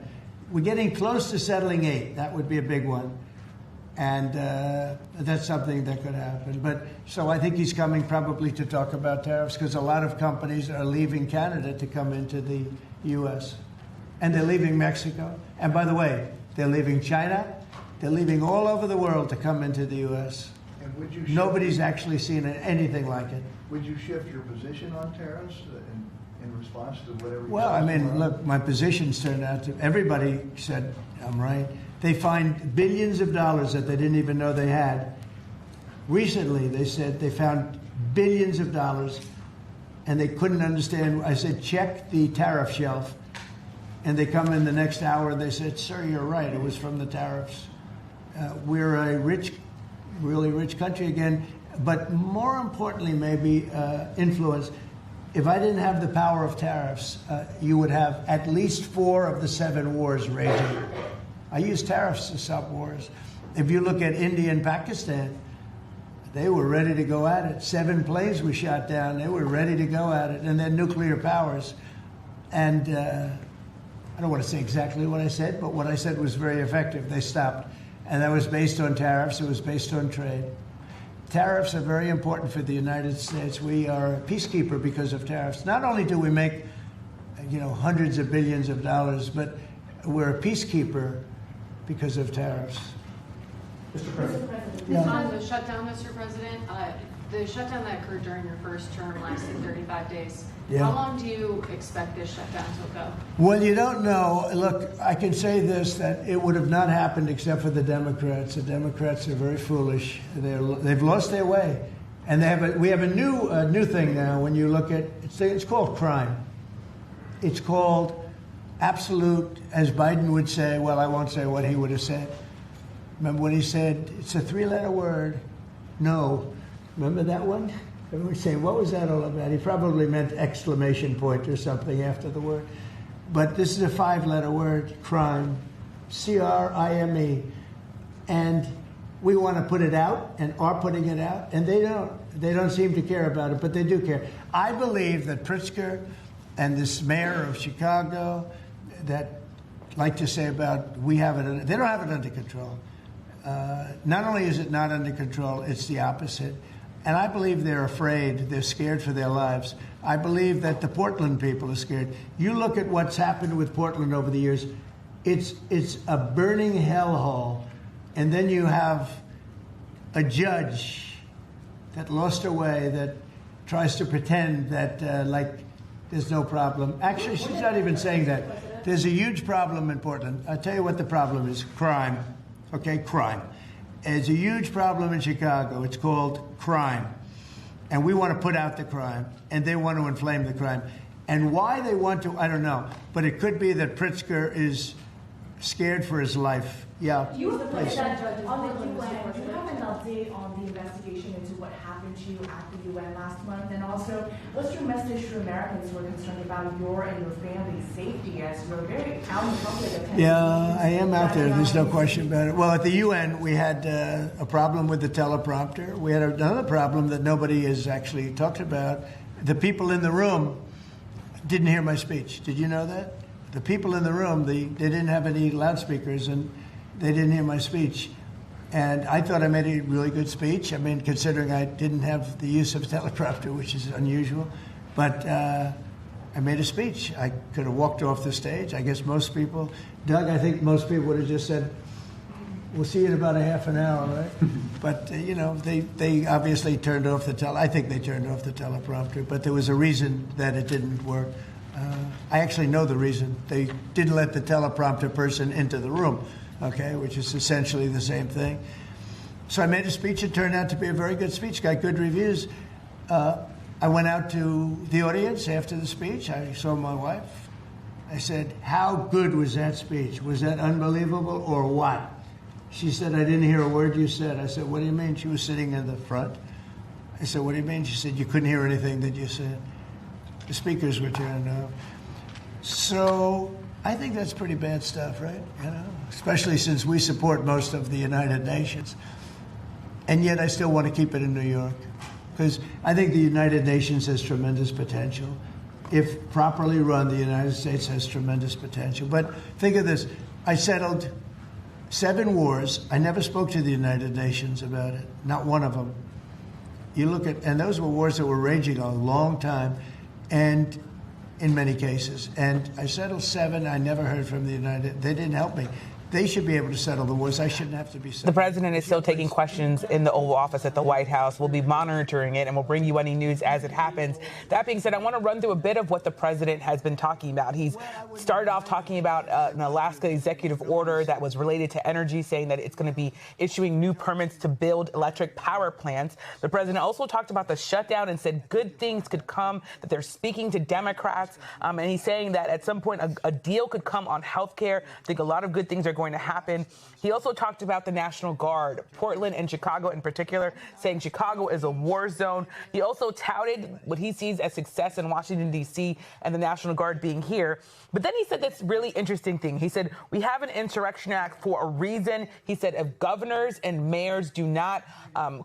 We're getting close to settling 8. That would be a big one. And that's something that could happen. But so I think he's coming probably to talk about tariffs because a lot of companies are leaving Canada to come into the U.S. And they're leaving Mexico. And by the way, they're leaving China. They're leaving all over the world to come into the U.S. And would you Nobody's actually seen anything like it. Would you shift your position on tariffs in response to whatever? Well, I mean, look, my positions turned out to, everybody said I'm right. They find billions of dollars that they didn't even know they had. Recently, they said they found billions of dollars, and they couldn't understand. I said, check the tariff shelf. And they come in the next hour, and they said, sir, you're right. It was from the tariffs. We're a rich, really rich country again. But more importantly, maybe influence. If I didn't have the power of tariffs, you would have at least 4 of the 7 wars raging. I use tariffs to stop wars. If you look at India and Pakistan, They were ready to go at it. 7 planes were shot down. They were ready to go at it. And then nuclear powers. And I don't want to say exactly what I said, but what I said was very effective. They stopped. And that was based on tariffs. It was based on trade. Tariffs are very important for the United States. We are a peacekeeper because of tariffs. Not only do we make, hundreds of billions of dollars, but we're a peacekeeper because of tariffs. Mr. President. Yeah. On the shutdown, Mr. President, the shutdown that occurred during your first term lasted 35 days. Yeah. How long do you expect this shutdown to go? Well, you don't know. Look, I can say this, that it would have not happened except for the Democrats. The Democrats are very foolish. They've lost their way. And we have a new thing now when you look at, it's called crime. It's called absolute, as Biden would say, well, I won't say what he would have said. Remember when he said, it's a 3-letter word, no. Remember that one? Everyone's saying, what was that all about? He probably meant exclamation point or something after the word. But this is a 5-letter word, crime, C-R-I-M-E. And we want to put it out and are putting it out, and they don't. They don't seem to care about it, but they do care. I believe that Pritzker and this mayor of Chicago that like to say about they don't have it under control. Not only is it not under control, it's the opposite. And I believe they're afraid. They're scared for their lives. I believe that the Portland people are scared. You look at what's happened with Portland over the years. It's a burning hellhole. And then you have a judge that lost her way that tries to pretend that like there's no problem. Actually, she's not even saying that. There's a huge problem in Portland. I'll tell you what the problem is. Crime. Okay, crime. There's a huge problem in Chicago. It's called crime. And we want to put out the crime. And they want to inflame the crime. And why they want to, I don't know. But it could be that Pritzker is scared for his life. Yeah. You were the president on the UN. Do you have an update on the investigation into what happened to you at the UN last month? And also, what's your message to Americans who are concerned about your and your family's safety as you're very out in public? Yeah, I am out there. There's no question about it. Well, at the UN, we had a problem with the teleprompter. We had another problem that nobody has actually talked about. The people in the room didn't hear my speech. Did you know that? The people in the room, they didn't have any loudspeakers, and they didn't hear my speech. And I thought I made a really good speech. I mean, considering I didn't have the use of a teleprompter, which is unusual. But I made a speech. I could have walked off the stage. I guess most people, Doug, I think most people would have just said, we'll see you in about a half an hour, right? But, they obviously turned off I think they turned off the teleprompter, but there was a reason that it didn't work. I actually know the reason. They didn't let the teleprompter person into the room, okay, which is essentially the same thing. So I made a speech. It turned out to be a very good speech, got good reviews. I went out to the audience after the speech. I saw my wife. I said, how good was that speech? Was that unbelievable or what? She said, I didn't hear a word you said. I said, what do you mean? She was sitting in the front. I said, what do you mean? She said, you couldn't hear anything that you said. The speakers were turned off. So I think that's pretty bad stuff, right? Especially since we support most of the United Nations. And yet I still want to keep it in New York. Because I think the United Nations has tremendous potential. If properly run, the United States has tremendous potential. But think of this. I settled 7 wars. I never spoke to the United Nations about it. Not one of them. You look at, and those were wars that were raging a long time. And in many cases. And I settled 7. I never heard from the United. They didn't help me. They should be able to settle the wars. I shouldn't have to be settled. The president is still taking questions in the Oval Office at the White House. We'll be monitoring it, and we'll bring you any news as it happens. That being said, I want to run through a bit of what the president has been talking about. He's started off talking about an Alaska executive order that was related to energy, saying that it's going to be issuing new permits to build electric power plants. The president also talked about the shutdown and said good things could come, that they're speaking to Democrats. And he's saying that at some point a deal could come on health care. I think a lot of good things are going to happen. He also talked about the National Guard, Portland and Chicago in particular, saying Chicago is a war zone. He also touted what he sees as success in Washington, D.C. and the National Guard being here. But then he said this really interesting thing. He said, we have an Insurrection Act for a reason. He said if governors and mayors do not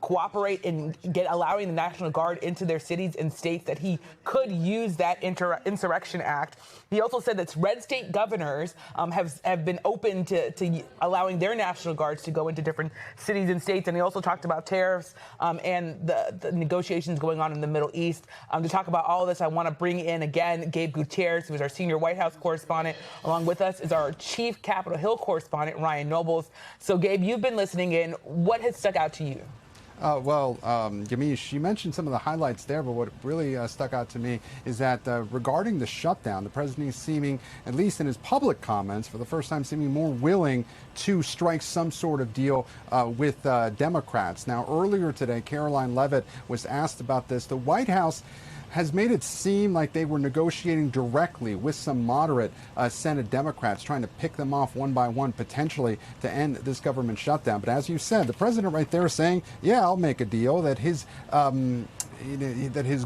cooperate in allowing the National Guard into their cities and states, that he could use that Insurrection Act. He also said that red state governors have been open to allowing their National Guards to go into different cities and states. And he also talked about tariffs and the negotiations going on in the Middle East. To talk about all of this, I want to bring in again Gabe Gutierrez, who is our senior White House correspondent. Along with us is our chief Capitol Hill correspondent, Ryan Nobles. So, Gabe, you've been listening in. What has stuck out to you? Yamiche, you mentioned some of the highlights there, but what really stuck out to me is that regarding the shutdown, the president is seeming, at least in his public comments, for the first time seeming more willing to strike some sort of deal with Democrats. Now, earlier today, Caroline Leavitt was asked about this. The White House has made it seem like they were negotiating directly with some moderate Senate Democrats, trying to pick them off one by one, potentially to end this government shutdown. But as you said, the president right there saying, yeah, I'll make a deal, that his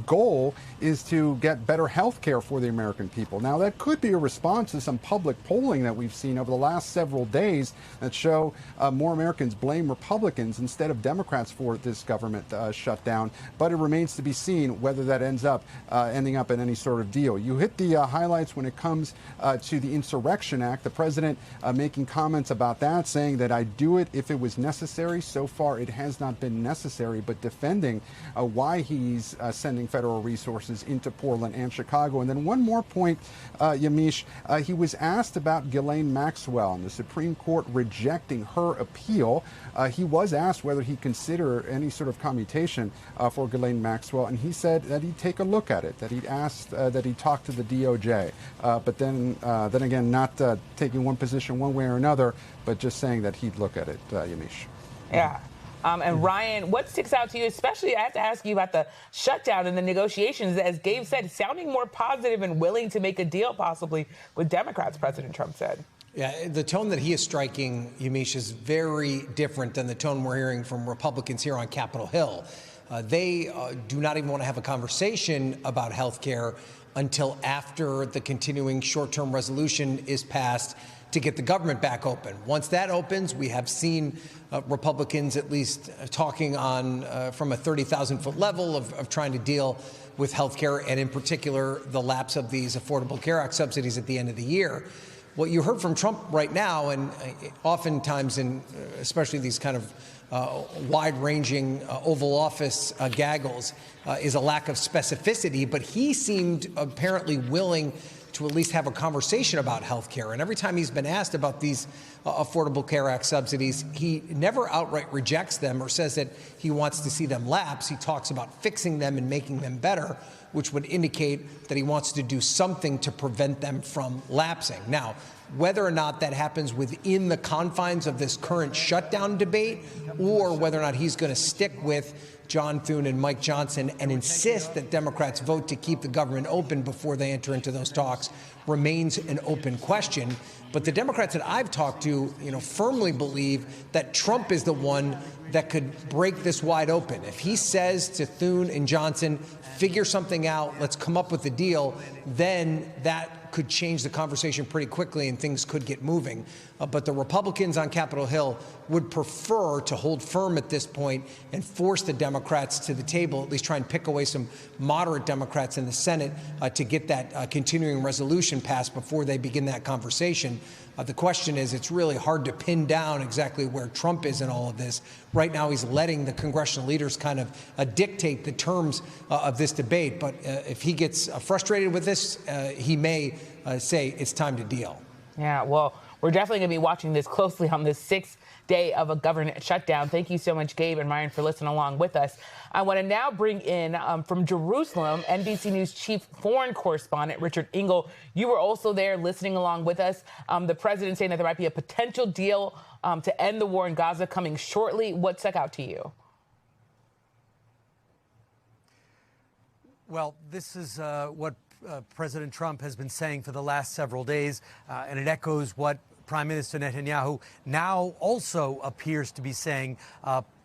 goal is to get better health care for the American people. Now, that could be a response to some public polling that we've seen over the last several days that show more Americans blame Republicans instead of Democrats for this government shutdown. But it remains to be seen whether that ending up in any sort of deal. You hit the highlights when it comes to the Insurrection Act. The president making comments about that, saying that I'd do it if it was necessary. So far, it has not been necessary, but defending why he's sending federal resources into Portland and Chicago. And then one more point, Yamiche, he was asked about Ghislaine Maxwell and the Supreme Court rejecting her appeal. He was asked whether he'd consider any sort of commutation for Ghislaine Maxwell, and he said that he'd take a look at it, that he'd asked that he'd talk to the DOJ. But then again, not taking one position one way or another, but just saying that he'd look at it, Yamiche. Yeah. And Ryan, what sticks out to you, especially I have to ask you about the shutdown and the negotiations, as Gabe said, sounding more positive and willing to make a deal possibly with Democrats, President Trump said. Yeah, the tone that he is striking, Yamiche, is very different than the tone we're hearing from Republicans here on Capitol Hill. They do not even want to have a conversation about health care until after the continuing short-term resolution is passed to get the government back open. Once that opens, we have seen Republicans at least talking on from a 30,000-foot level of trying to deal with health care, and in particular, the lapse of these Affordable Care Act subsidies at the end of the year. What you heard from Trump right now, and oftentimes in especially these kind of wide-ranging Oval Office gaggles, is a lack of specificity, but he seemed apparently willing to at least have a conversation about health care. And every time he's been asked about these Affordable Care Act subsidies, he never outright rejects them or says that he wants to see them lapse. He talks about fixing them and making them better, which would indicate that he wants to do something to prevent them from lapsing. Now, whether or not that happens within the confines of this current shutdown debate, or whether or not he's going to stick with John Thune and Mike Johnson and insist that Democrats vote to keep the government open before they enter into those talks, remains an open question. But the Democrats that I've talked to, firmly believe that Trump is the one that could break this wide open. If he says to Thune and Johnson, figure something out, let's come up with a deal, then that could change the conversation pretty quickly and things could get moving. But the Republicans on Capitol Hill would prefer to hold firm at this point and force the Democrats to the table, at least try and pick away some moderate Democrats in the Senate to get that continuing resolution passed before they begin that conversation. The question is, it's really hard to pin down exactly where Trump is in all of this. Right now, he's letting the congressional leaders kind of dictate the terms of this debate. But if he gets frustrated with this, he may say it's time to deal. Yeah, well, we're definitely going to be watching this closely on this sixth day of a government shutdown. Thank you so much, Gabe and Ryan, for listening along with us. I want to now bring in from Jerusalem, NBC News chief foreign correspondent Richard Engel. You were also there listening along with us. The president saying that there might be a potential deal to end the war in Gaza coming shortly. What stuck out to you? Well, this is what President Trump has been saying for the last several days, and it echoes what Prime Minister Netanyahu now also appears to be saying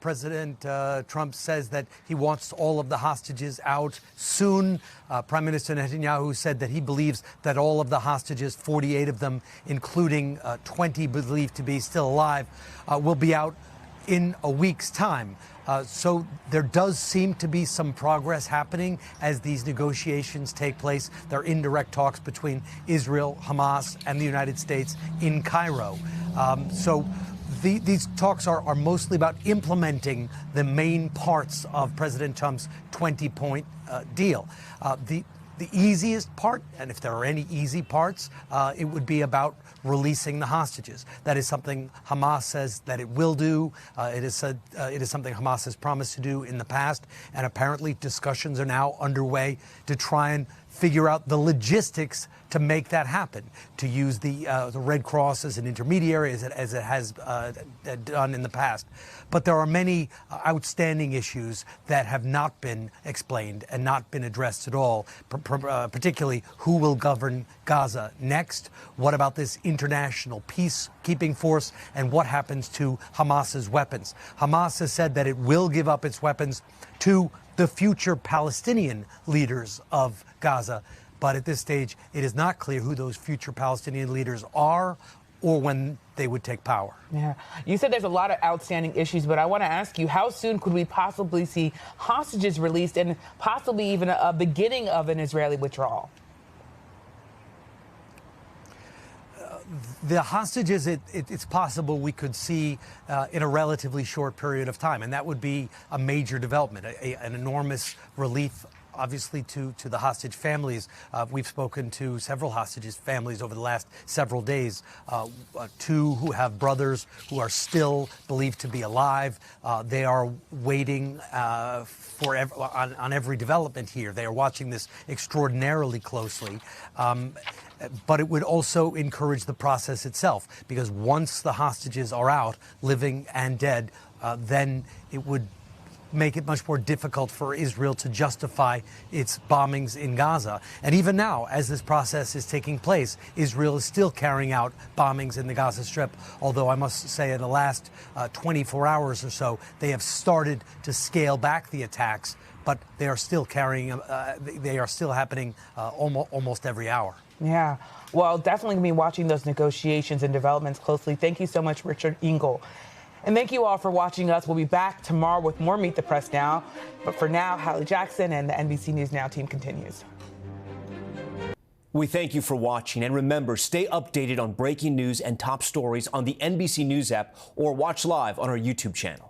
President Trump says that he wants all of the hostages out soon. Prime Minister Netanyahu said that he believes that all of the hostages, 48 of them, including 20 believed to be still alive, will be out in a week's time. So there does seem to be some progress happening as these negotiations take place. There are indirect talks between Israel, Hamas, and the United States in Cairo. These talks are mostly about implementing the main parts of President Trump's 20-point deal. The easiest part, and if there are any easy parts, it would be about releasing the hostages. That is something Hamas says that it will do. It is something Hamas has promised to do in the past, and apparently discussions are now underway to try and figure out the logistics to make that happen, to use the Red Cross as an intermediary as it has done in the past. But there are many outstanding issues that have not been explained and not been addressed at all, particularly who will govern Gaza next, what about this international peacekeeping force, and what happens to Hamas's weapons. Hamas has said that it will give up its weapons to the future Palestinian leaders of Gaza. But at this stage, it is not clear who those future Palestinian leaders are or when they would take power. Yeah. You said there's a lot of outstanding issues, but I want to ask you, how soon could we possibly see hostages released and possibly even a beginning of an Israeli withdrawal? The hostages, it's possible we could see in a relatively short period of time, and that would be a major development, an enormous relief, obviously, to the hostage families. We've spoken to several hostages families over the last several days, two who have brothers who are still believed to be alive. They are waiting on every development here. They are watching this extraordinarily closely. But it would also encourage the process itself, because once the hostages are out, living and dead, then it would make it much more difficult for Israel to justify its bombings in Gaza. And even now, as this process is taking place, Israel is still carrying out bombings in the Gaza Strip, although I must say in the last 24 hours or so, they have started to scale back the attacks, but they are still happening almost every hour. Yeah, well, definitely going to be watching those negotiations and developments closely. Thank you so much, Richard Engel. And thank you all for watching us. We'll be back tomorrow with more Meet the Press Now. But for now, Hallie Jackson and the NBC News Now team continues. We thank you for watching. And remember, stay updated on breaking news and top stories on the NBC News app or watch live on our YouTube channel.